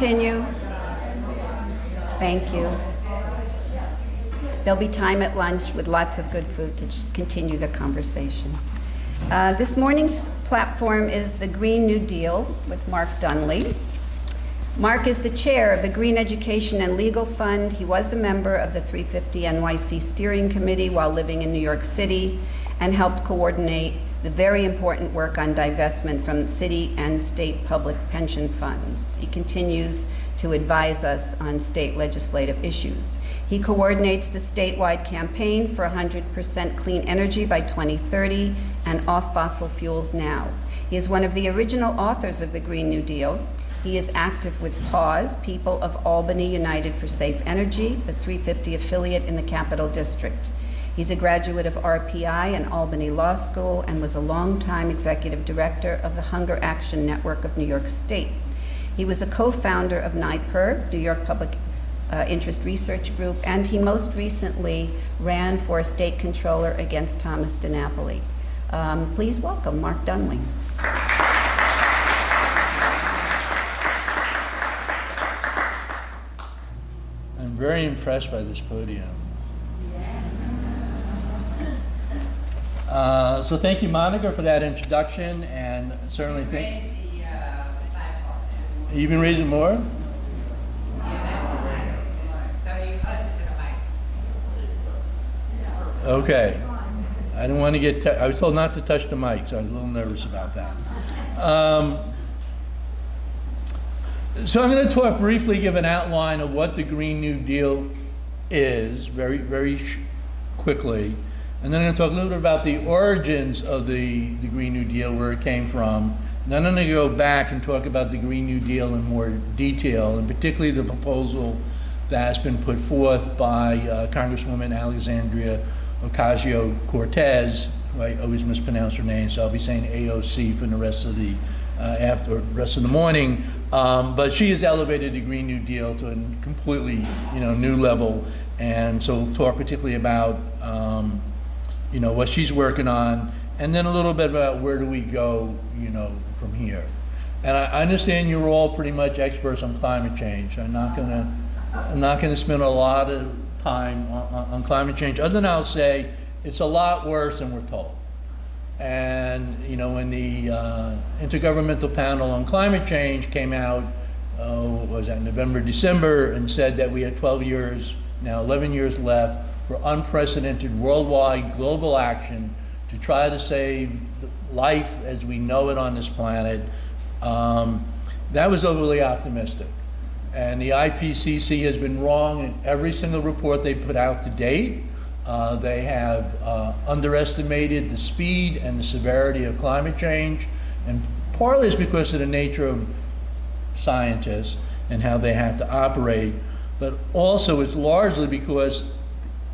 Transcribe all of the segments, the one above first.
continue? Thank you. There'll be time at lunch with lots of good food to continue the conversation. This morning's platform is the Green New Deal with Mark Dunlea. Mark is the chair of the Green Education and Legal Fund. He was a member of the 350 NYC Steering Committee while living in New York City and helped coordinate the very important work on divestment from city and state public pension funds. He continues to advise us on state legislative issues. He coordinates the statewide campaign for 100% clean energy by 2030 and off fossil fuels now. He is one of the original authors of the Green New Deal. He is active with PAWS, People of Albany United for Safe Energy, the 350 affiliate in the Capital District. He's a graduate of RPI and Albany Law School and was a longtime executive director of the Hunger Action Network of New York State. He was the co-founder of NYPIR, New York Public Interest Research Group, and he most recently ran for state controller against Thomas DiNapoli. Please welcome Mark Dunlea. I'm very impressed by this podium. So thank you, Monica, for that introduction, and certainly thank you. You've been raising more? Okay. I didn't want to get, I was told not to touch the mic, so I was a little nervous about that. So I'm going to talk briefly, give an outline of what the Green New Deal is, very quickly. And then I'm going to talk a little bit about the origins of the Green New Deal, where it came from. And then I'm going to go back and talk about the Green New Deal in more detail, and particularly the proposal that has been put forth by Congresswoman Alexandria Ocasio-Cortez. I always mispronounce her name, so I'll be saying AOC for the rest of the rest of the morning. But she has elevated the Green New Deal to a completely, new level, and so we'll talk particularly about, what she's working on, and then a little bit about where do we go, from here. And I understand you're all pretty much experts on climate change. I'm not gonna spend a lot of time on climate change, other than I'll say it's a lot worse than we're told. And when the Intergovernmental Panel on Climate Change came out, what was that, November, December, and said that we had 12 years, now 11 years left for unprecedented worldwide global action to try to save life as we know it on this planet, that was overly optimistic. And the IPCC has been wrong in every single report they put out to date. They have underestimated the speed and the severity of climate change, and partly it's because of the nature of scientists and how they have to operate, but also it's largely because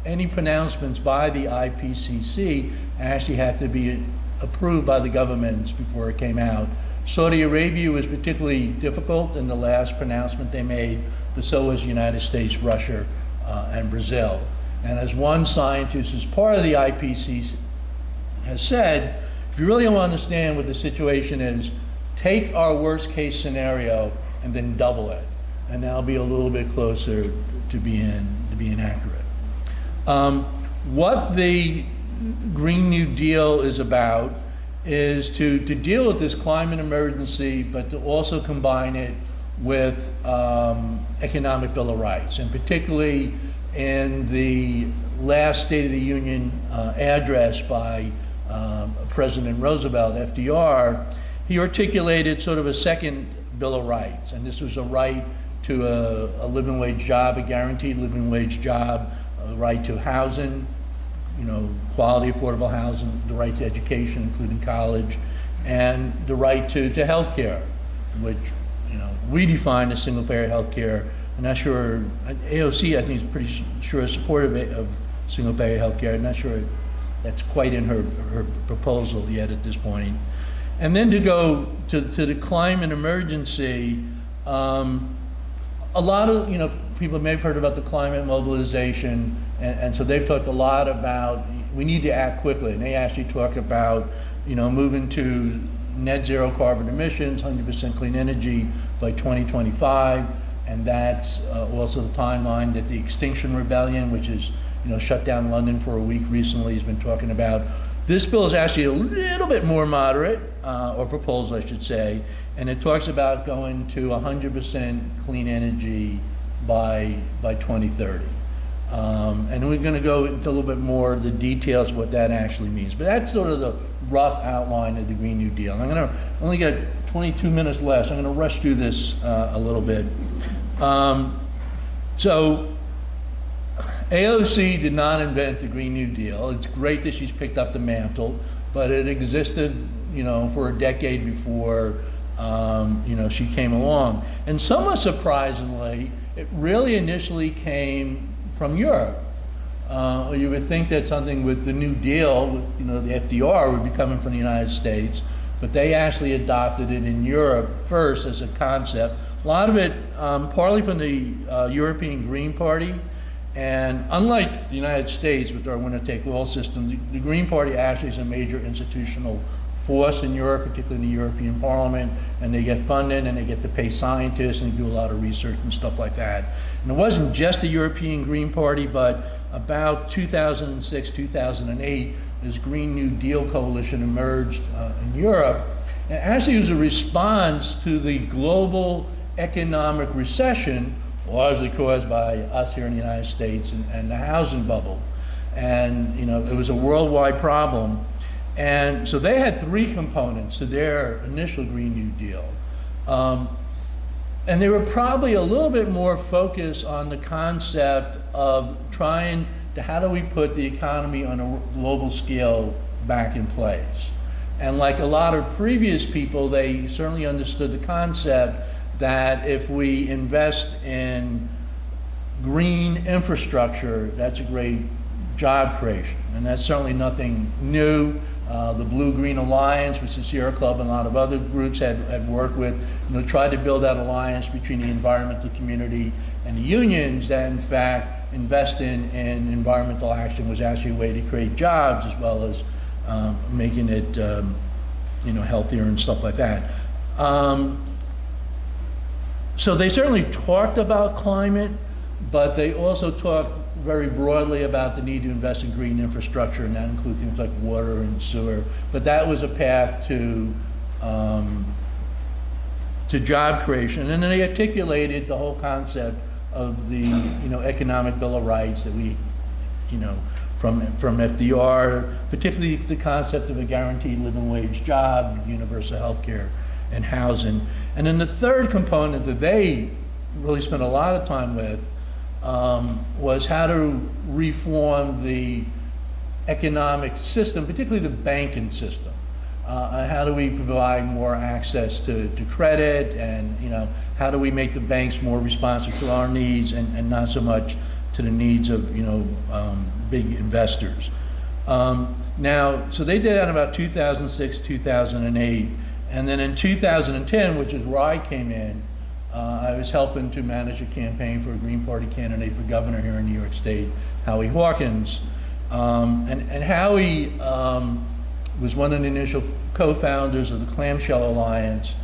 any pronouncements by the IPCC actually had to be approved by the governments before it came out. Saudi Arabia was particularly difficult in the last pronouncement they made, but so was the United States, Russia, and Brazil. And as one scientist who's part of the IPCC has said, if you really want to understand what the situation is, take our worst case scenario and then double it. And that'll be a little bit closer to being accurate. What the Green New Deal is about is to deal with this climate emergency, but to also combine it with economic Bill of Rights, and particularly in the last State of the Union address by President Roosevelt, FDR, he articulated sort of a second Bill of Rights, and this was a right to a living wage job, a guaranteed living wage job, a right to housing, quality affordable housing, the right to education, including college, and the right to health care, which we define as single-payer health care. I'm not sure, AOC I think is pretty sure is supportive of single-payer health care. I'm not sure that's quite in her proposal yet at this point. And then to go to the climate emergency, a lot of people may have heard about the climate mobilization, and so they've talked a lot about we need to act quickly, and they actually talk about moving to net zero carbon emissions, 100% clean energy by 2025, and that's also the timeline that the Extinction Rebellion, which is, shut down London for a week recently, has been talking about. This bill is actually a little bit more moderate, or proposed, I should say, and it talks about going to 100% clean energy by 2030. And we're going to go into a little bit more of the details of what that actually means. But that's sort of the rough outline of the Green New Deal. And I'm going to only got 22 minutes left, so I'm going to rush through this a little bit. So AOC did not invent the Green New Deal. It's great that she's picked up the mantle, but it existed, for a decade before, she came along. And somewhat surprisingly, it really initially came from Europe. You would think that something with the New Deal, the FDR would be coming from the United States, but they actually adopted it in Europe first as a concept. A lot of it partly from the European Green Party, and unlike the United States with our winner-take-all system, the Green Party actually is a major institutional force in Europe, particularly in the European Parliament, and they get funded and they get to pay scientists and they do a lot of research and stuff like that. And it wasn't just the European Green Party, but about 2006, 2008, this Green New Deal coalition emerged in Europe. And actually it was a response to the global economic recession, largely caused by us here in the United States and the housing bubble. And it was a worldwide problem. And so they had three components to their initial Green New Deal. And they were probably a little bit more focused on the concept of trying to, how do we put the economy on a global scale back in place? And like a lot of previous people, they certainly understood the concept that if we invest in green infrastructure, that's a great job creation. And that's certainly nothing new. The Blue-Green Alliance, which the Sierra Club and a lot of other groups had worked with, tried to build that alliance between the environmental community and the unions that in fact invest in environmental action was actually a way to create jobs as well as making it healthier and stuff like that. So they certainly talked about climate, but they also talked very broadly about the need to invest in green infrastructure, and that includes things like water and sewer. But that was a path to job creation. And then they articulated the whole concept of the economic Bill of Rights that we, from FDR, particularly the concept of a guaranteed living wage job, universal health care, and housing. And then the third component that they really spent a lot of time with was how to reform the economic system, particularly the banking system. How do we provide more access to credit, and how do we make the banks more responsive to our needs and not so much to the needs of big investors. Now, so they did that in about 2006, 2008, and then in 2010, which is where I came in, I was helping to manage a campaign for a Green Party candidate for governor here in New York State, Howie Hawkins. And Howie was one of the initial co-founders of the Clamshell Alliance,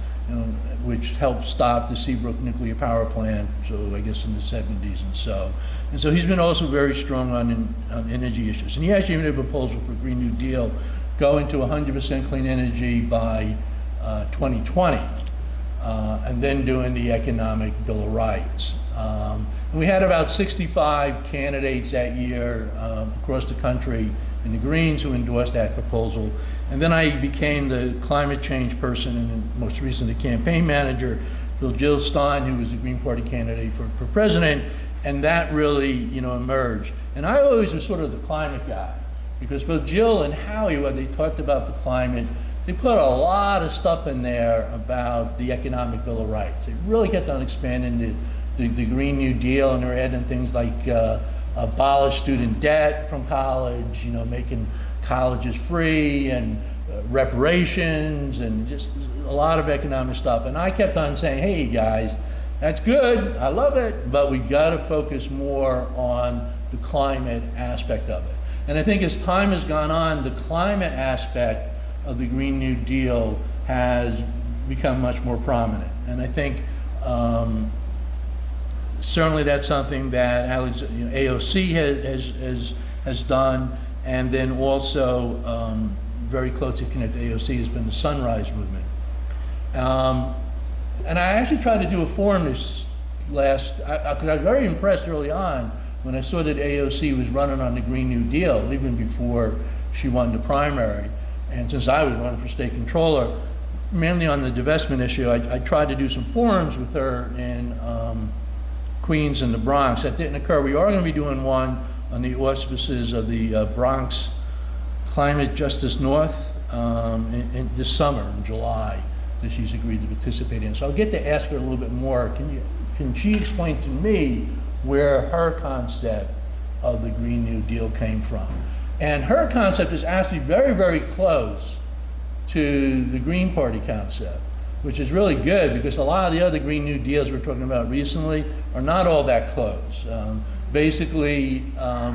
which helped stop the Seabrook nuclear power plant, so I guess in the 70s and so. And so he's been also very strong on energy issues. And he actually made a proposal for a Green New Deal, going to 100% clean energy by 2020. And then doing the economic Bill of Rights. And we had about 65 candidates that year across the country in the Greens who endorsed that proposal. And then I became the climate change person and then most recently campaign manager for Jill Stein, who was the Green Party candidate for president, and that really emerged. And I always was sort of the climate guy, because both Jill and Howie, when they talked about the climate, they put a lot of stuff in there about the economic Bill of Rights. They really kept on expanding the Green New Deal, and they're adding things like abolish student debt from college, making colleges free, and reparations, and just a lot of economic stuff. And I kept on saying, hey guys, that's good, I love it, but we gotta focus more on the climate aspect of it. And I think as time has gone on, the climate aspect of the Green New Deal has become much more prominent. And I think Certainly that's something that AOC has done, and then also very closely connected to AOC has been the Sunrise Movement. And I actually tried to do a forum this last, because I was very impressed early on when I saw that AOC was running on the Green New Deal, even before she won the primary. And since I was running for state controller, mainly on the divestment issue, I tried to do some forums with her in Queens and the Bronx. That didn't occur. We are going to be doing one on the auspices of the Bronx Climate Justice North in this summer, in July, that she's agreed to participate in. So I'll get to ask her a little bit more. Can she explain to me where her concept of the Green New Deal came from? And her concept is actually very, very close to the Green Party concept, which is really good because a lot of the other Green New Deals we're talking about recently are not all that close. Basically, our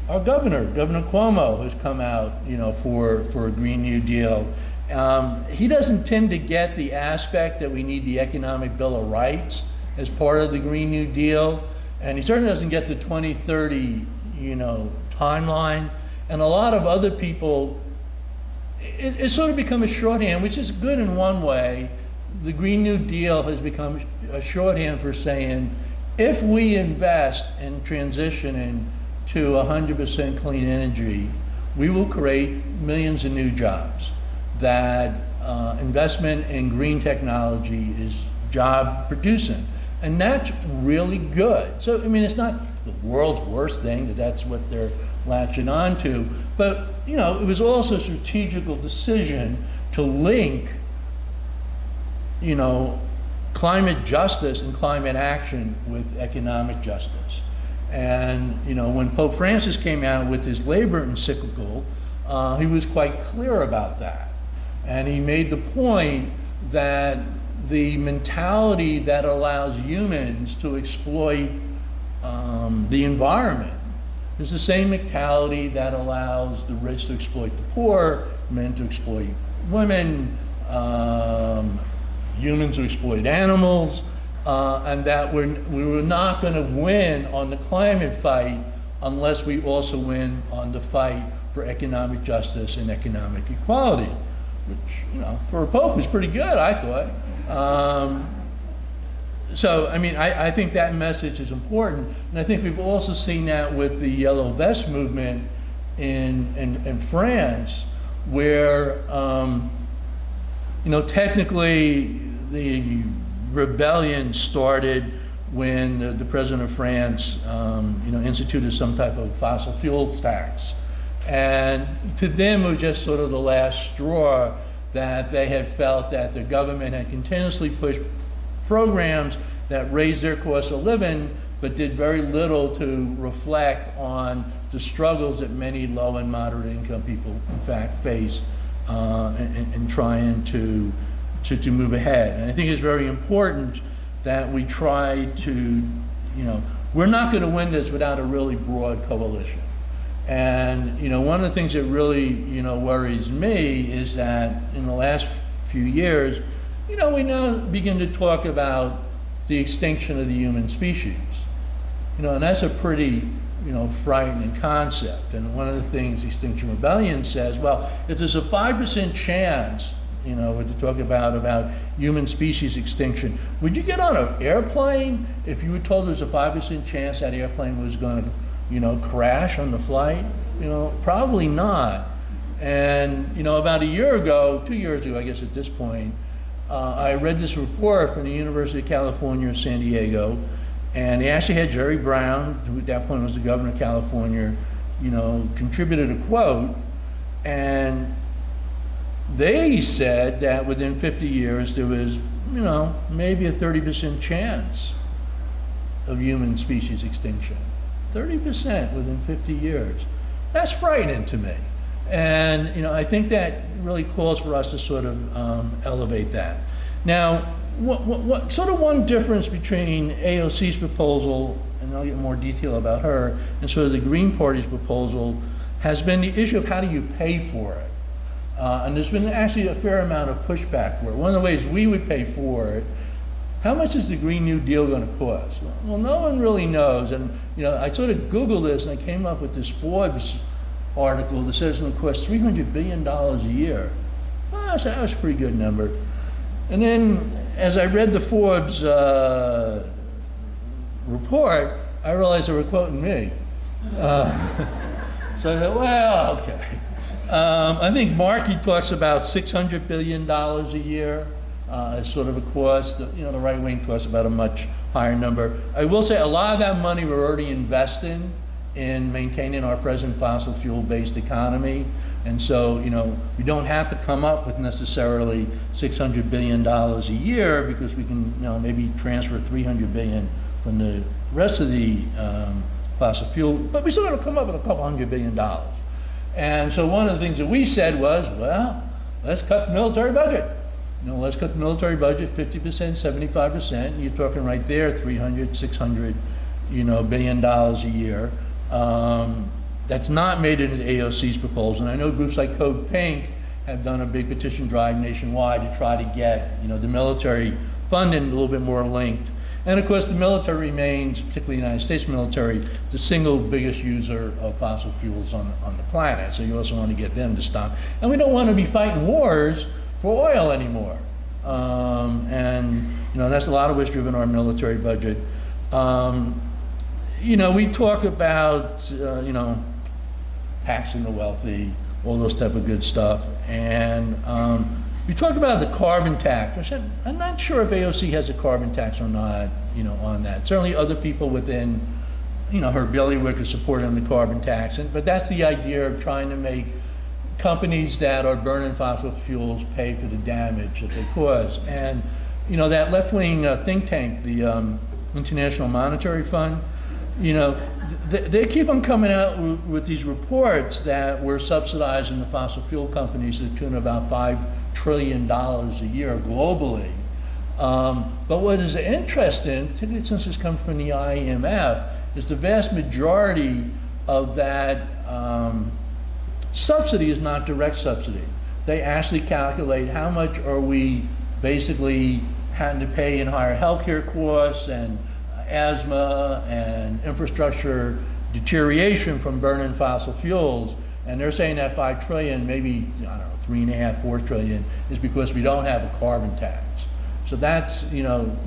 Governor Cuomo, has come out, for a Green New Deal. He doesn't tend to get the aspect that we need the Economic Bill of Rights as part of the Green New Deal, and he certainly doesn't get the 2030, timeline. And a lot of other people, it's sort of become a shorthand, which is good in one way. The Green New Deal has become a shorthand for saying, if we invest in transitioning to 100% clean energy, we will create millions of new jobs. That investment in green technology is job producing. And that's really good. So, it's not the world's worst thing that's what they're latching on to, but, it was also a strategical decision to link, climate justice and climate action with economic justice. And, when Pope Francis came out with his labor encyclical, he was quite clear about that. And he made the point that the mentality that allows humans to exploit the environment is the same mentality that allows the rich to exploit the poor, men to exploit women, humans to exploit animals, and that we were not going to win on the climate fight unless we also win on the fight for economic justice and economic equality, which, for a pope is pretty good, I thought. So, I think that message is important, and I think we've also seen that with the Yellow Vest movement in France, where, technically the rebellion started when the president of France, instituted some type of fossil fuels tax. And to them, it was just sort of the last straw that they had felt that the government had continuously pushed programs that raised their cost of living, but did very little to reflect on the struggles that many low and moderate income people, in fact, face in trying to move ahead. And I think it's very important that we try to, we're not going to win this without a really broad coalition. And, one of the things that really, worries me is that in the last few years, we now begin to talk about the extinction of the human species. And that's a pretty, frightening concept. And one of the things Extinction Rebellion says, well, if there's a 5% chance, we're talking about human species extinction, would you get on an airplane if you were told there's a 5% chance that airplane was going to, crash on the flight? Probably not. And, about a year ago, 2 years ago, I guess at this point, I read this report from the University of California, San Diego, and they actually had Jerry Brown, who at that point was the governor of California, contributed a quote, and they said that within 50 years there was, maybe a 30% chance of human species extinction. 30% within 50 years. That's frightening to me. And I think that really calls for us to sort of elevate that. Now, what sort of one difference between AOC's proposal, and I'll get more detail about her, and sort of the Green Party's proposal has been the issue of how do you pay for it. And there's been actually a fair amount of pushback for it. One of the ways we would pay for it how much is the Green New Deal going to cost? Well, no one really knows. And, I sort of Googled this and I came up with this Forbes article that says it's going to cost $300 billion a year. Well, so that was a pretty good number. And then as I read the Forbes report, I realized they were quoting me. So I thought, well, okay. I think Markey talks about $600 billion a year as sort of a cost. The right wing talks about a much higher number. I will say a lot of that money we're already investing in maintaining our present fossil fuel-based economy. And so, we don't have to come up with necessarily $600 billion a year because we can, maybe transfer $300 billion from the rest of the fossil fuel, but we still got to come up with a couple $100 billion. And so one of the things that we said was, well, let's cut the military budget. Let's cut the military budget 50%, 75%. You're talking right there, 300, 600, billion dollars a year. That's not made into the AOC's proposal. And I know groups like Code Pink have done a big petition drive nationwide to try to get, the military funding a little bit more linked. And of course, the military remains, particularly the United States military, the single biggest user of fossil fuels on the planet. So you also want to get them to stop. And we don't want to be fighting wars for oil anymore. That's a lot of what's driven our military budget. We talk about, taxing the wealthy, all those type of good stuff. And we talk about the carbon tax. I'm not sure if AOC has a carbon tax or not, on that. Certainly other people within, her bailiwick are supporting the carbon tax. But that's the idea of trying to make companies that are burning fossil fuels pay for the damage that they cause. And, that left-wing think tank, the International Monetary Fund, they keep on coming out with these reports that we're subsidizing the fossil fuel companies to the tune of about $5 trillion a year globally. But what is interesting, particularly since it's come from the IMF, is the vast majority of that subsidy is not direct subsidy. They actually calculate how much are we basically having to pay in higher healthcare costs and asthma and infrastructure deterioration from burning fossil fuels. And they're saying that 5 trillion, maybe, 3.5, 4 trillion is because we don't have a carbon tax. So that's,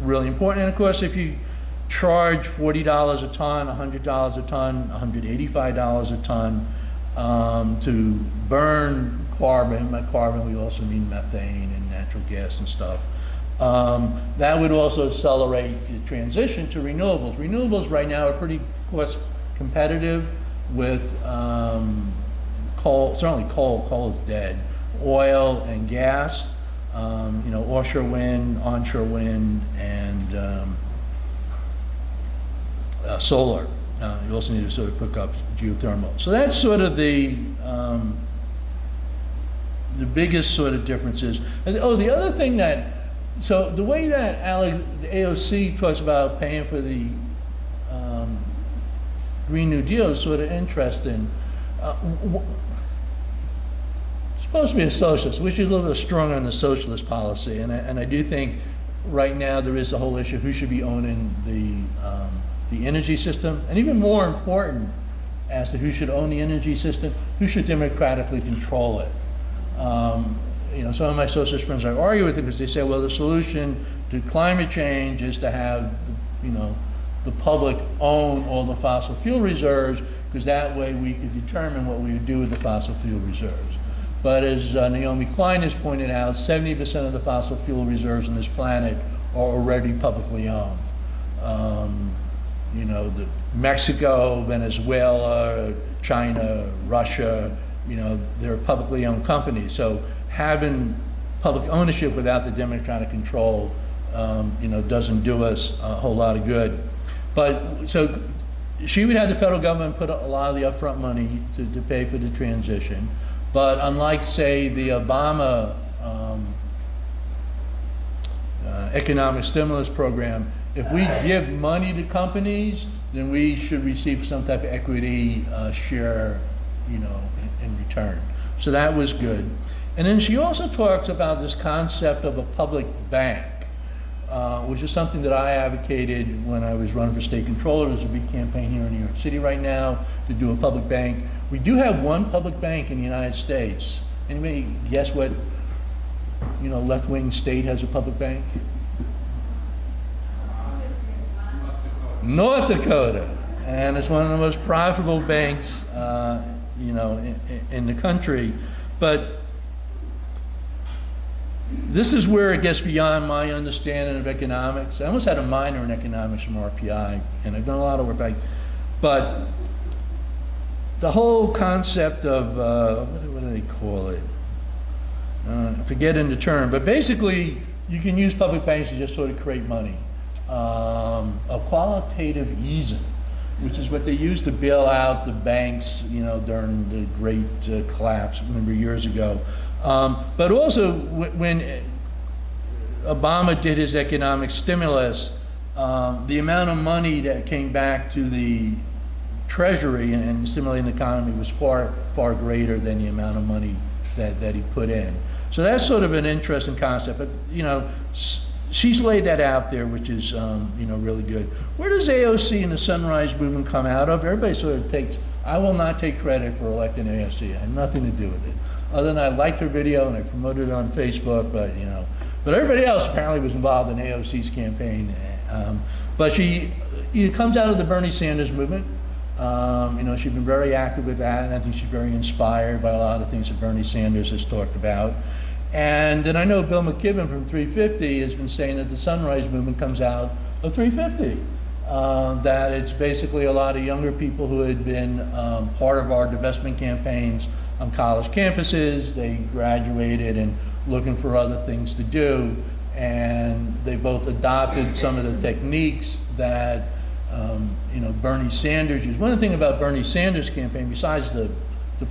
really important. And of course, if you charge $40 a ton, $100 a ton, $185 a ton to burn carbon, by carbon we also mean methane and natural gas and stuff, that would also accelerate the transition to renewables. Renewables right now are pretty cost competitive with coal. Certainly coal is dead. Oil and gas, offshore wind, onshore wind, and solar. You also need to sort of hook up geothermal. So that's sort of the biggest sort of differences. And, the other thing so the way that the AOC talks about paying for the Green New Deal is sort of interesting. Supposed to be a socialist, which is a little bit stronger on the socialist policy, and I do think right now there is the whole issue of who should be owning the energy system, and even more important as to who should own the energy system, who should democratically control it. Some of my socialist friends I argue with it because they say, well, the solution to climate change is to have, the public own all the fossil fuel reserves, because that way we could determine what we would do with the fossil fuel reserves. But as Naomi Klein has pointed out, 70% of the fossil fuel reserves on this planet are already publicly owned. Mexico, Venezuela, China, Russia, they're publicly owned companies. So having public ownership without the democratic control, doesn't do us a whole lot of good. But so she would have the federal government put a lot of the upfront money to pay for the transition. But unlike, say, the Obama economic stimulus program, if we give money to companies, then we should receive some type of equity share, in return. So that was good. And then she also talks about this concept of a public bank. which is something that I advocated when I was running for state controller. There's a big campaign here in New York City right now to do a public bank. We do have one public bank in the United States. Anybody guess what, left-wing state has a public bank? North Dakota. And it's one of the most profitable banks, in the country. But this is where it gets beyond my understanding of economics. I almost had a minor in economics from RPI, and I've done a lot of work. But the whole concept of, what do they call it? Forgetting the term, but basically you can use public banks to just sort of create money. A qualitative easing, which is what they used to bail out the banks, during the great collapse, remember years ago. But also when Obama did his economic stimulus, the amount of money that came back to the Treasury and stimulating the economy was far, far greater than the amount of money that he put in. So that's sort of an interesting concept, but she's laid that out there, which is really good. Where does AOC and the Sunrise Movement come out of? Everybody sort of takes, I will not take credit for electing AOC. I had nothing to do with it. Other than I liked her video and I promoted it on Facebook, but everybody else apparently was involved in AOC's campaign. But she comes out of the Bernie Sanders movement. She's been very active with that, and I think she's very inspired by a lot of things that Bernie Sanders has talked about. And then I know Bill McKibben from 350 has been saying that the Sunrise Movement comes out of 350. That it's basically a lot of younger people who had been part of our divestment campaigns on college campuses. They graduated and looking for other things to do, and they both adopted some of the techniques that Bernie Sanders used. One thing about Bernie Sanders' campaign, besides the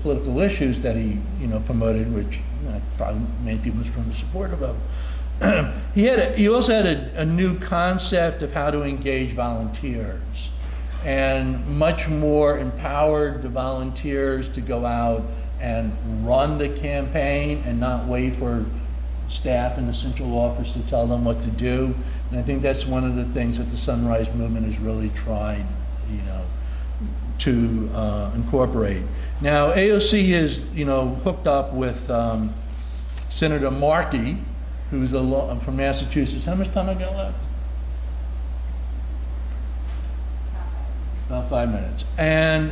political issues that he promoted, which probably many people in this room are supportive of, he also had a new concept of how to engage volunteers, and much more empowered the volunteers to go out and run the campaign and not wait for staff in the central office to tell them what to do. And I think that's one of the things that the Sunrise Movement has really tried, to incorporate. Now, AOC is, hooked up with Senator Markey, who's from Massachusetts. How much time I got left? About 5 minutes. And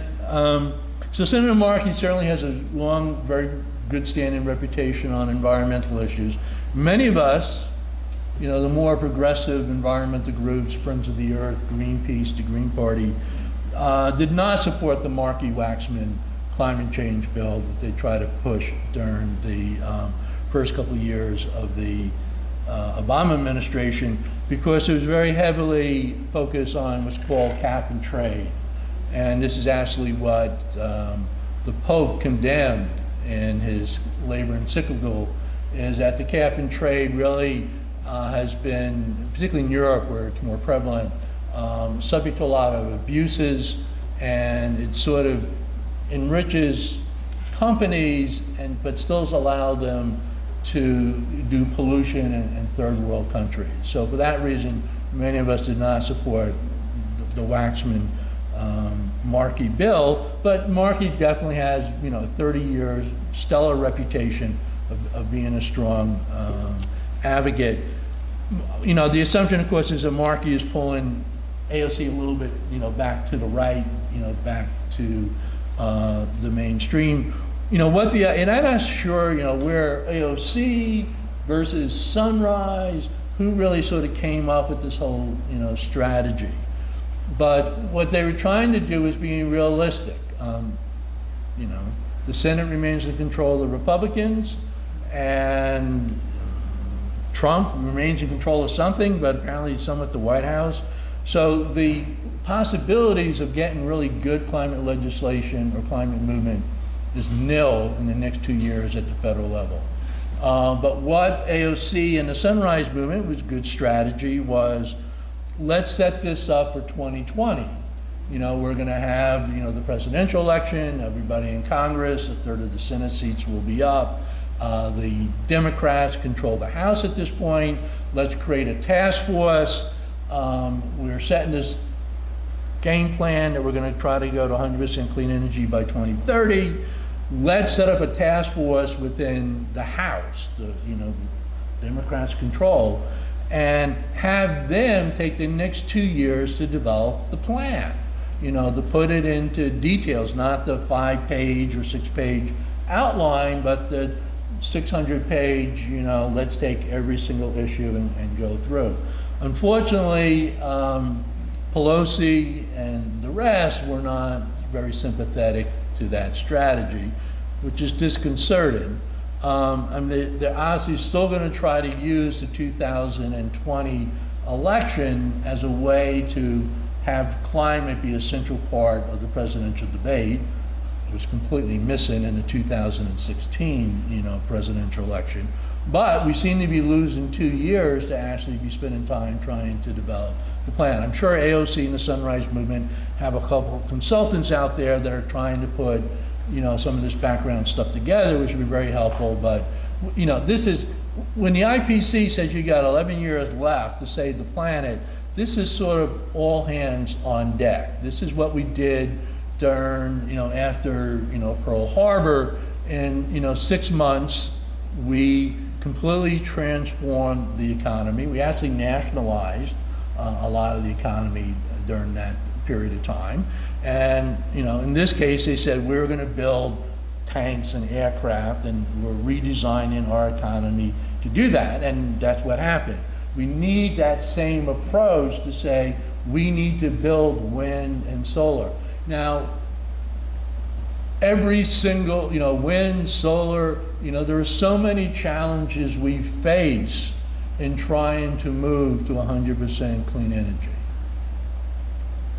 so Senator Markey certainly has a long, very good standing reputation on environmental issues. Many of us, the more progressive environmental groups, Friends of the Earth, Greenpeace, the Green Party, did not support the Markey-Waxman climate change bill that they tried to push during the first couple of years of the Obama administration, because it was very heavily focused on what's called cap and trade. And this is actually what the Pope condemned in his labor encyclical, is that the cap and trade really has been, particularly in Europe where it's more prevalent, subject to a lot of abuses, and it sort of enriches companies but still allow them to do pollution in third world countries. So for that reason, many of us did not support the Waxman Markey bill, but Markey definitely has 30 years stellar reputation of being a strong advocate. The assumption, of course, is that Markey is pulling AOC a little bit, back to the right, back to the mainstream. And I'm not sure, where AOC versus Sunrise, who really sort of came up with this whole, strategy. But what they were trying to do is being realistic. The Senate remains in control of the Republicans, and Trump remains in control of something, but apparently some at the White House. So the possibilities of getting really good climate legislation or climate movement is nil in the next 2 years at the federal level. But what AOC and the Sunrise Movement, was good strategy, was let's set this up for 2020. We're going to have, the presidential election, everybody in Congress, a third of the Senate seats will be up. The Democrats control the House at this point. let's create a task force. We're setting this game plan that we're going to try to go to 100% clean energy by 2030. Let's set up a task force within the House, the Democrats control, and have them take the next 2 years to develop the plan. To put it into details, not the 5-page or 6-page outline, but the 600-page, let's take every single issue and go through. Unfortunately, Pelosi and the rest were not very sympathetic to that strategy, which is disconcerting. They're obviously still going to try to use the 2020 election as a way to have climate be a central part of the presidential debate. It was completely missing in the 2016, presidential election. But we seem to be losing 2 years to actually be spending time trying to develop the plan. I'm sure AOC and the Sunrise Movement have a couple of consultants out there that are trying to put, some of this background stuff together, which would be very helpful. But, this is, when the IPC says you got 11 years left to save the planet, this is sort of all hands on deck. This is what we did during, after, Pearl Harbor. In, 6 months, we completely transformed the economy. We actually nationalized a lot of the economy during that period of time. And, in this case, they said we're going to build tanks and aircraft, and we're redesigning our economy to do that. And that's what happened. We need that same approach to say we need to build wind and solar. Now, every single, wind, solar, there are so many challenges we face in trying to move to 100% clean energy.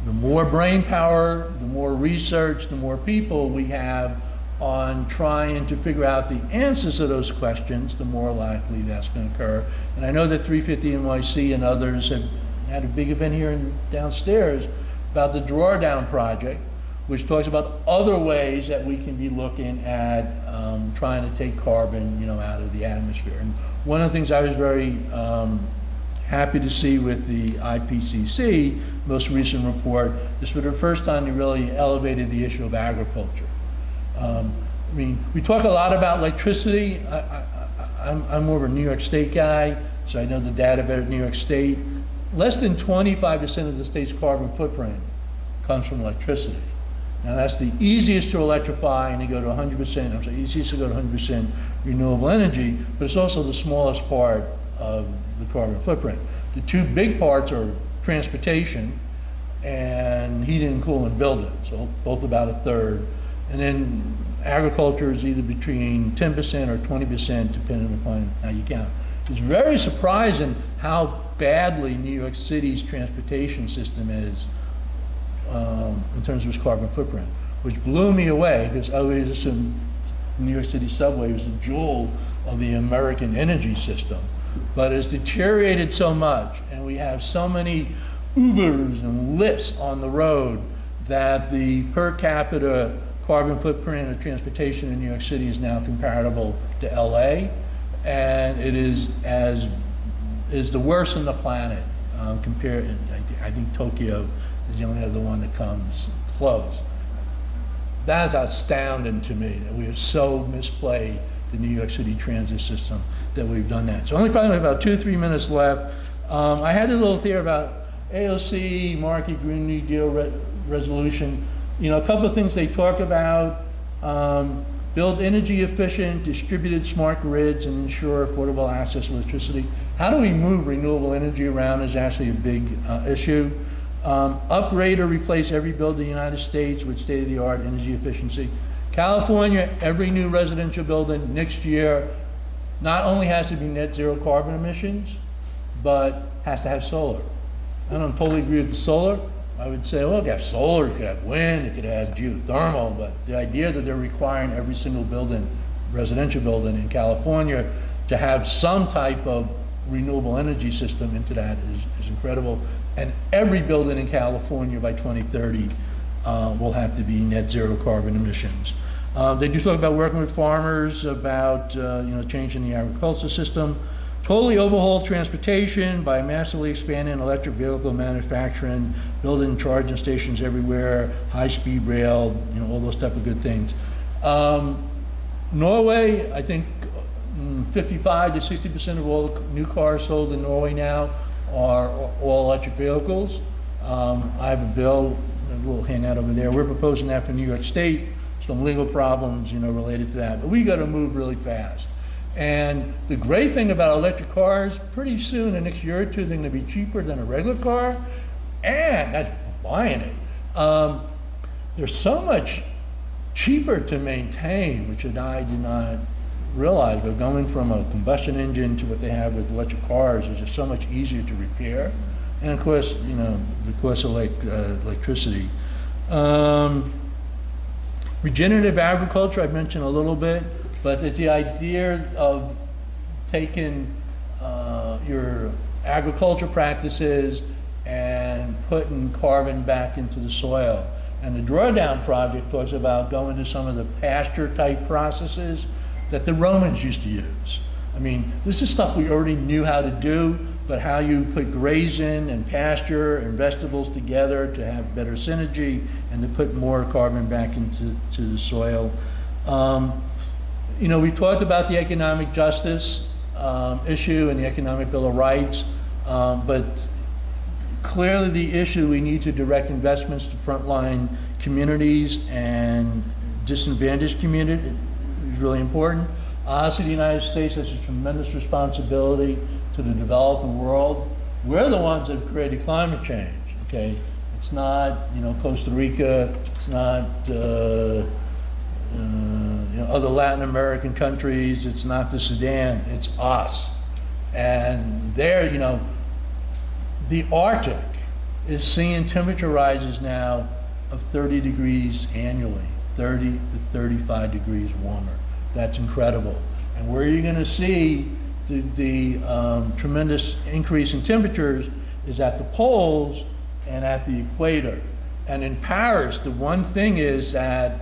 The more brain power, the more research, the more people we have on trying to figure out the answers to those questions, the more likely that's going to occur. And I know that 350 NYC and others have had a big event here downstairs about the Drawdown Project, which talks about other ways that we can be looking at trying to take carbon, out of the atmosphere. And one of the things I was very happy to see with the IPCC most recent report is for the first time they really elevated the issue of agriculture. We talk a lot about electricity. I'm more of a New York State guy, so I know the data better than New York State. Less than 25% of the state's carbon footprint comes from electricity. Now that's the easiest to electrify and to go to 100%, easiest to go to 100% renewable energy, but it's also the smallest part of the carbon footprint. The two big parts are transportation and heating and cooling buildings, so both about a third. And then agriculture is either between 10% or 20%, depending upon how you count. It's very surprising how badly New York City's transportation system is in terms of its carbon footprint, which blew me away because I always assumed New York City subway was the jewel of the American energy system. But it's deteriorated so much, and we have so many Ubers and Lyfts on the road that the per capita carbon footprint of transportation in New York City is now comparable to LA, and it is the worst on the planet compared. I think Tokyo is the only other one that comes close. That is astounding to me that we have so misplayed the New York City transit system that we've done that. So only probably about 2 or 3 minutes left. I had a little theory about AOC, Market Green New Deal resolution. A couple of things they talk about, build energy efficient, distributed smart grids and ensure affordable access to electricity. How do we move renewable energy around is actually a big issue. Upgrade or replace every building in the United States with state-of-the-art energy efficiency. California, every new residential building next year not only has to be net zero carbon emissions, but has to have solar. I don't totally agree with the solar. I would say, well, you could have solar, you could have wind, you could have geothermal, but the idea that they're requiring every single building, residential building in California, to have some type of renewable energy system into that is incredible. And every building in California by 2030 will have to be net zero carbon emissions. They do talk about working with farmers, about changing the agricultural system, totally overhaul transportation by massively expanding electric vehicle manufacturing, building charging stations everywhere, high-speed rail, all those type of good things. Norway, I think 55 to 60% of all the new cars sold in Norway now are all electric vehicles. I have a bill, a little handout over there. We're proposing that for New York State. Some legal problems, related to that, but we got to move really fast. And the great thing about electric cars, pretty soon, the next year or two, they're going to be cheaper than a regular car, and that's buying it. They're so much cheaper to maintain, which I did not realize, but going from a combustion engine to what they have with electric cars is just so much easier to repair. And of course, because of electricity. Regenerative agriculture, I've mentioned a little bit, but it's the idea of taking your agriculture practices and putting carbon back into the soil. And the Drawdown Project talks about going to some of the pasture-type processes that the Romans used to use. I mean, this is stuff we already knew how to do, but how you put grazing and pasture and vegetables together to have better synergy and to put more carbon back into the soil. We talked about the economic justice issue and the Economic Bill of Rights, but clearly the issue, we need to direct investments to frontline communities and disadvantaged communities is really important. Obviously, the United States has a tremendous responsibility to the developing world. We're the ones that have created climate change, okay? It's not, Costa Rica, it's not, other Latin American countries, it's not the Sudan, it's us. And there, the Arctic is seeing temperature rises now of 30 degrees annually, 30 to 35 degrees warmer. That's incredible. And where you're going to see the tremendous increase in temperatures is at the poles and at the equator. And in Paris, the one thing is that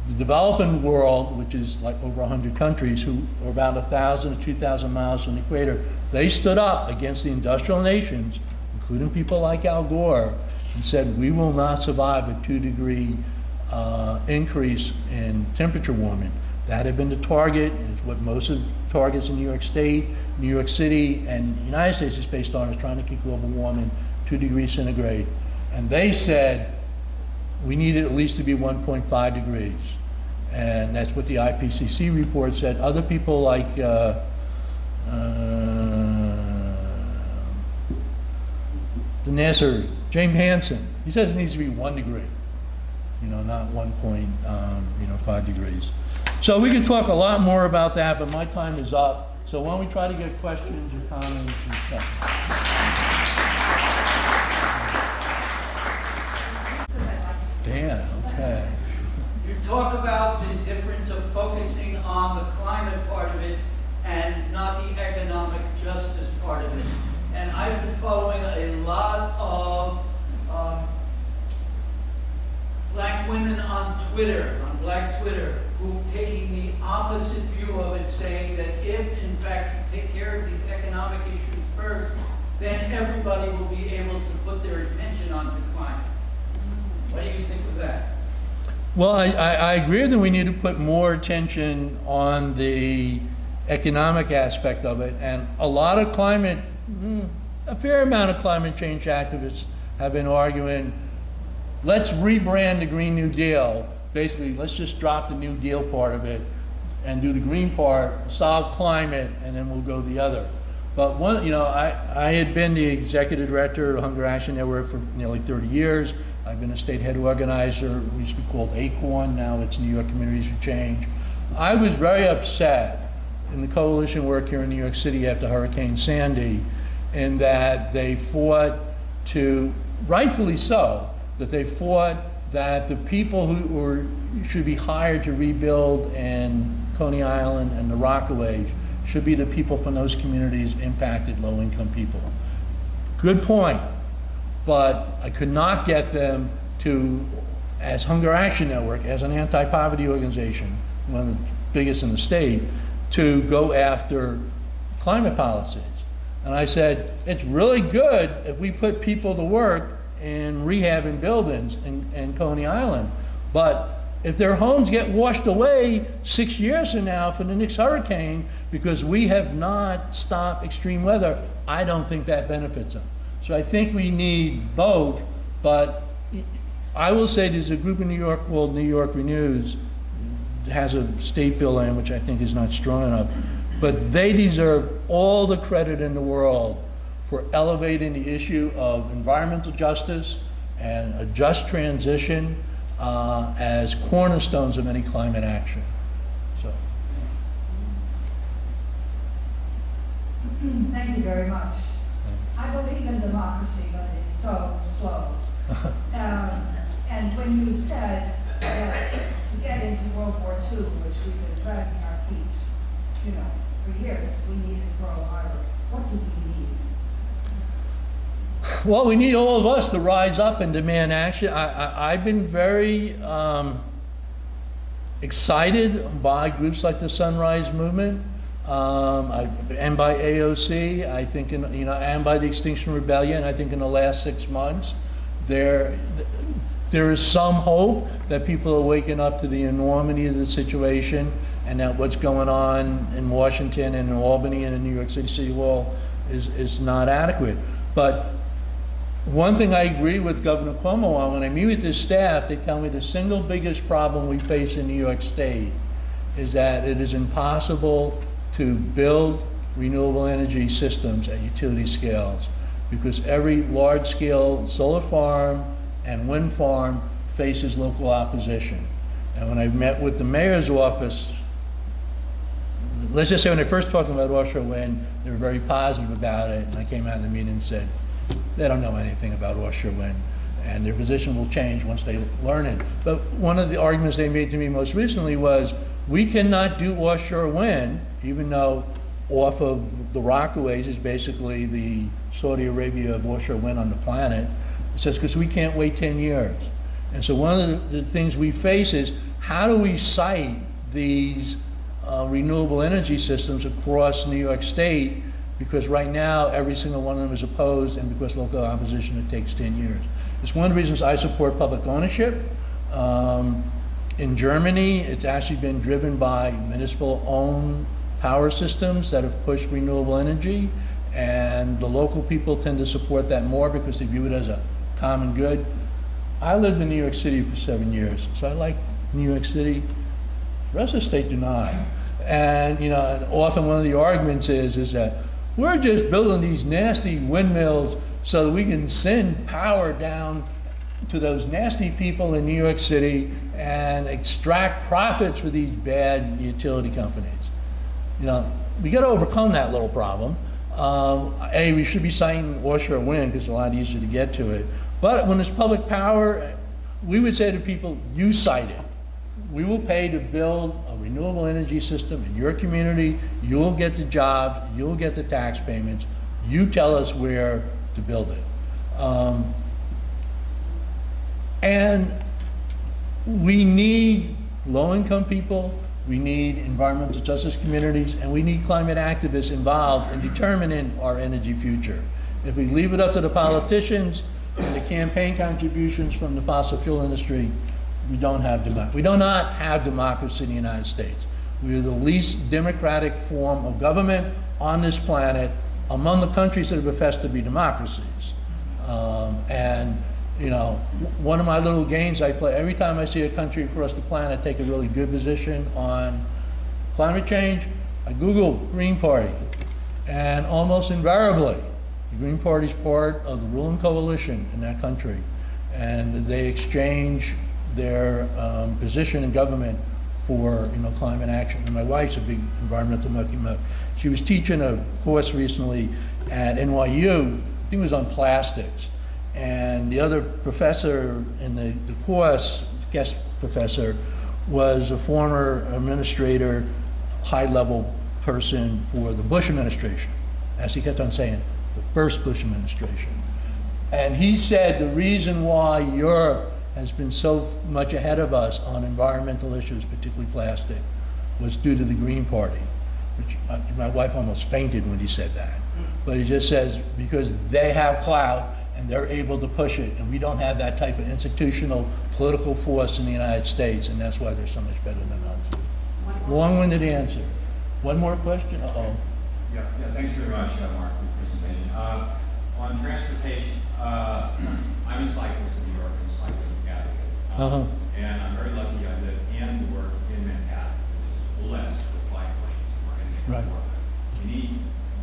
the developing world, which is like over 100 countries who are about 1,000 to 2,000 miles from the equator, they stood up against the industrial nations, including people like Al Gore, and said, we will not survive a 2-degree increase in temperature warming. That had been the target, is what most of the targets in New York State, New York City, and the United States is based on, is trying to keep global warming 2 degrees centigrade. And they said, we need it at least to be 1.5 degrees. And that's what the IPCC report said. Other people like the NASA, James Hansen, he says it needs to be 1 degree, not 1.5 degrees. So we can talk a lot more about that, but my time is up. So why don't we try to get questions or comments and stuff. Dan, okay. You talk about the difference of focusing on the climate part of it and not the economic justice part of it. And I've been following a lot of black women on Twitter, on Black Twitter, who are taking the opposite view of it, saying that if, in fact, you take care of these economic issues first, then everybody will be able to put their attention on the climate. What do you think of that? Well, I agree that we need to put more attention on the economic aspect of it, and a lot of a fair amount of climate change activists have been arguing, let's rebrand the Green New Deal. Basically, let's just drop the New Deal part of it and do the green part, solve climate, and then we'll go the other. But I had been the executive director of Hunger Action Network for nearly 30 years. I've been a state head organizer. We used to be called ACORN, now it's New York Communities for Change. I was very upset in the coalition work here in New York City after Hurricane Sandy, in that they fought to, rightfully so, that they fought that the people who should be hired to rebuild in Coney Island and the Rockaways should be the people from those communities impacted, low-income people. Good point. But I could not get them to, as Hunger Action Network, as an anti-poverty organization, one of the biggest in the state, to go after climate policies. And I said, it's really good if we put people to work in rehabbing buildings in Coney Island. But if their homes get washed away 6 years from now for the next hurricane because we have not stopped extreme weather, I don't think that benefits them. So I think we need both, but I will say there's a group in New York called New York Renews, has a state bill in which I think is not strong enough, but they deserve all the credit in the world for elevating the issue of environmental justice and a just transition as cornerstones of any climate action. So. Thank you very much. I believe in democracy, but it's so slow. And when you said that to get into World War II, which we've been dragging our feet, for years, we needed Pearl Harbor. What do we need? Well, we need all of us to rise up and demand action. I've been very excited by groups like the Sunrise Movement, and by AOC, I think, and by the Extinction Rebellion. I think in the last 6 months, there is some hope that people are waking up to the enormity of the situation, and that what's going on in Washington and in Albany and in New York City Hall is not adequate. But one thing I agree with Governor Cuomo on, when I meet with his staff, they tell me the single biggest problem we face in New York State is that it is impossible to build renewable energy systems at utility scales because every large-scale solar farm and wind farm faces local opposition. And when I met with the mayor's office, let's just say when they first talked about offshore wind, they were very positive about it, and I came out of the meeting and said, they don't know anything about offshore wind, and their position will change once they learn it. But one of the arguments they made to me most recently was, we cannot do offshore wind, even though off of the Rockaways is basically the Saudi Arabia of offshore wind on the planet. It says, because we can't wait 10 years. And so one of the things we face is, how do we site these renewable energy systems across New York State? Because right now, every single one of them is opposed, and because local opposition, it takes 10 years. It's one of the reasons I support public ownership. In Germany, it's actually been driven by municipal-owned power systems that have pushed renewable energy, and the local people tend to support that more because they view it as a common good. I lived in New York City for 7 years, so I like New York City. The rest of the state do not. And and often one of the arguments is that we're just building these nasty windmills so that we can send power down to those nasty people in New York City and extract profits for these bad utility companies. We got to overcome that little problem. We should be citing offshore wind because it's a lot easier to get to it. But when it's public power, we would say to people, you cite it. We will pay to build a renewable energy system in your community. You'll get the jobs, you'll get the tax payments. You tell us where to build it. And we need low-income people, we need environmental justice communities, and we need climate activists involved in determining our energy future. If we leave it up to the politicians and the campaign contributions from the fossil fuel industry, we do not have democracy in the United States. We are the least democratic form of government on this planet among the countries that have professed to be democracies. One of my little games I play, every time I see a country across the planet take a really good position on climate change, I Google Green Party. And almost invariably, the Green Party is part of the ruling coalition in that country. And they exchange their position in government for climate action. And my wife's a big environmental mucky-muck. She was teaching a course recently at NYU, I think it was on plastics. And the other professor in the course, guest professor, was a former administrator, high-level person for the Bush administration. As he kept on saying, the first Bush administration. And he said the reason why Europe has been so much ahead of us on environmental issues, particularly plastic, was due to the Green Party. which my wife almost fainted when he said that. But he just says, because they have clout and they're able to push it, and we don't have that type of institutional political force in the United States, and that's why they're so much better than us. Long-winded answer. One more question? Uh-oh. Yeah, thanks very much, Mark, for the presentation. On transportation, I'm a cyclist in New York and cycling advocate. And I'm very lucky I live and work in Manhattan, which is blessed with bike lanes for any Right. We need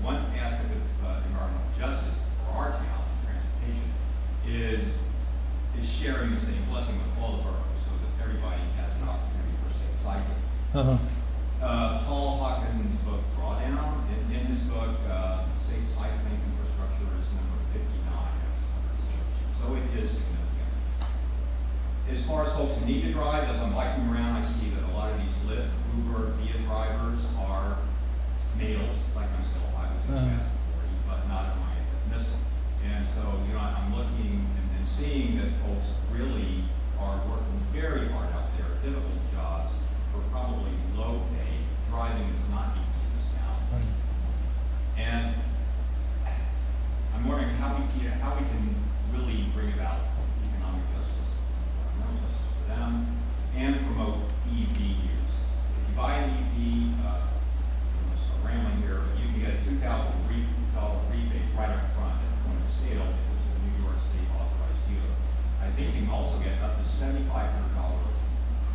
one aspect of environmental justice for our town and transportation is sharing the same blessing with all the boroughs so that everybody has an opportunity for safe cycling. Paul Hawkins' book Drawdown, in his book, Safe Cycling Infrastructure is number 59 of some research. So it is significant. As far as folks who need to drive, as I'm biking around, I see that a lot of these Lyft, Uber, Via drivers are males, like myself. I was in the past 40, but not at my missile. And so, I'm looking and seeing that folks really are working very hard out there, difficult jobs for probably low pay. Driving is not easy in this town. And I'm wondering how we can really bring about economic justice, environmental justice for them, and promote EV use. If you buy an EV, I'm going to start rambling here, but you can get a $2,000 rebate right up front at the point of sale if it's a New York State authorized dealer. I think you can also get up to $7,500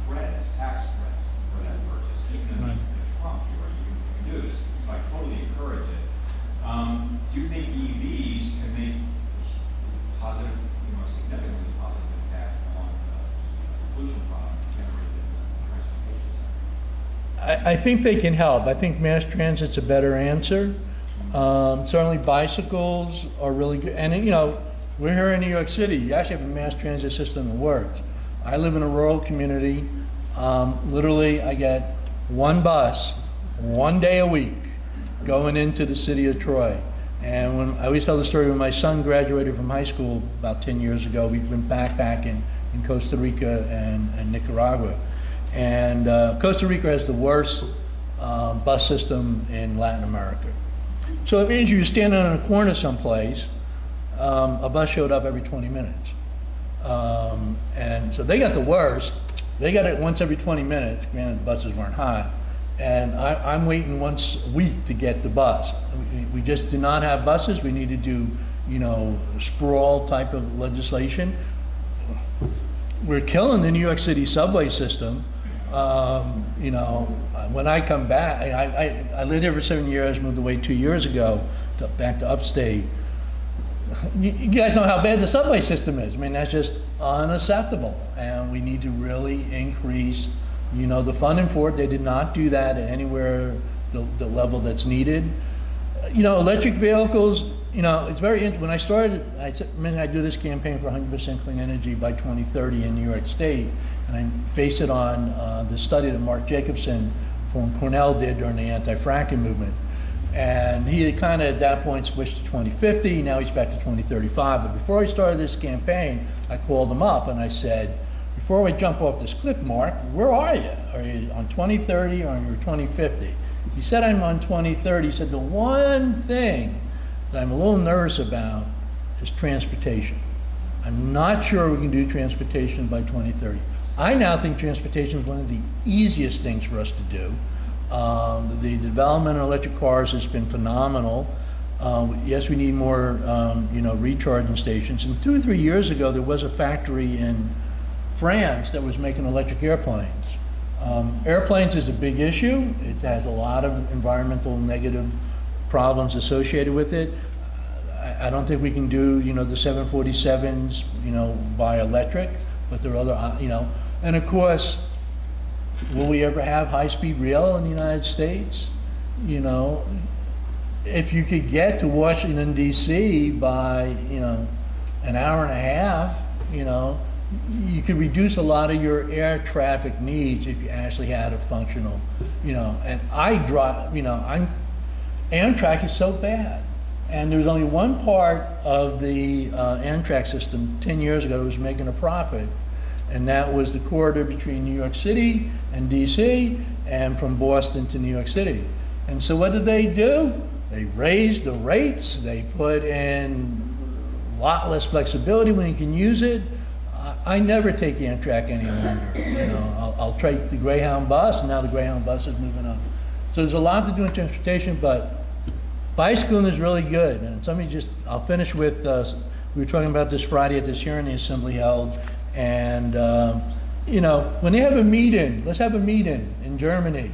credits, tax credits for that purchase, even in the Trump era, you can do this. So I totally encourage it. Do you think EVs can make positive, significantly positive impact on the pollution problem generated in the transportation sector? I think they can help. I think mass transit's a better answer. Certainly bicycles are really good. And, we're here in New York City. You actually have a mass transit system that works. I live in a rural community. Literally, I get one bus, 1 day a week, going into the city of Troy. And when I always tell the story, when my son graduated from high school about 10 years ago, we went backpacking in Costa Rica and Nicaragua. And Costa Rica has the worst bus system in Latin America. So it means you stand on a corner someplace, a bus showed up every 20 minutes. And so they got the worst. They got it once every 20 minutes. Granted, the buses weren't hot. And I'm waiting once a week to get the bus. We just do not have buses. We need to do, sprawl type of legislation. We're killing the New York City subway system. When I come back, I lived here for 7 years, moved away 2 years ago, back to upstate. You guys know how bad the subway system is. I mean, that's just unacceptable. And we need to really increase, the funding for it. They did not do that at anywhere the level that's needed. Electric vehicles, it's very, when I started, I said, I do this campaign for 100% clean energy by 2030 in New York State. And I base it on the study that Mark Jacobson from Cornell did during the anti-fracking movement. And he had kind of at that point switched to 2050, now he's back to 2035. But before I started this campaign, I called him up and I said, before we jump off this cliff, Mark, where are you? Are you on 2030 or on your 2050? He said, I'm on 2030. He said, the one thing that I'm a little nervous about is transportation. I'm not sure we can do transportation by 2030. I now think transportation is one of the easiest things for us to do. The development of electric cars has been phenomenal. Yes, we need more, recharging stations. And 2 or 3 years ago, there was a factory in France that was making electric airplanes. Airplanes is a big issue. It has a lot of environmental negative problems associated with it. I don't think we can do, the 747s, by electric, but there are other, and of course, will we ever have high-speed rail in the United States? If you could get to Washington, D.C. by, an hour and a half, you could reduce a lot of your air traffic needs if you actually had a functional, and I drive, Amtrak is so bad. And there was only one part of the Amtrak system 10 years ago that was making a profit, and that was the corridor between New York City and DC and from Boston to New York City. And so what did they do? They raised the rates, they put in a lot less flexibility when you can use it. I never take Amtrak any longer. You know, I'll take the Greyhound bus, and now the Greyhound bus is moving on. So there's a lot to do in transportation, but bicycling is really good. And I'll finish with, we were talking about this Friday at this hearing the Assembly held, and you know, when they have a meeting, let's have a meeting in Germany.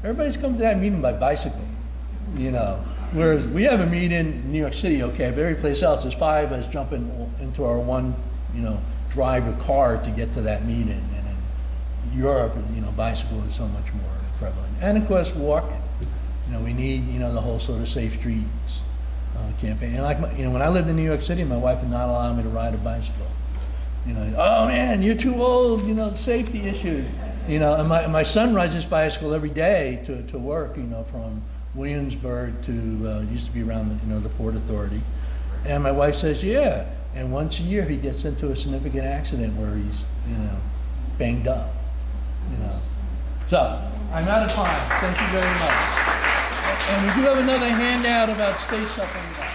Everybody's coming to that meeting by bicycle, you know. Whereas we have a meeting in New York City, okay, but every place else, there's 5 of us jumping into our one, you know, drive a car to get to that meeting. And in Europe, you know, bicycle is so much more prevalent. And of course, walking. You know, we need, you know, the whole sort of safe streets campaign. And like, you know, when I lived in New York City, my wife would not allow me to ride a bicycle. You know, oh man, you're too old, you know, safety issues. You know, and my son rides his bicycle every day to work, you know, from Williamsburg to, used to be around, you know, the Port Authority. And my wife says, yeah. And once a year he gets into a significant accident where he's, you know, banged up, you know. So, I'm out of time. Thank you very much. And we do have another handout about state stuff on the back.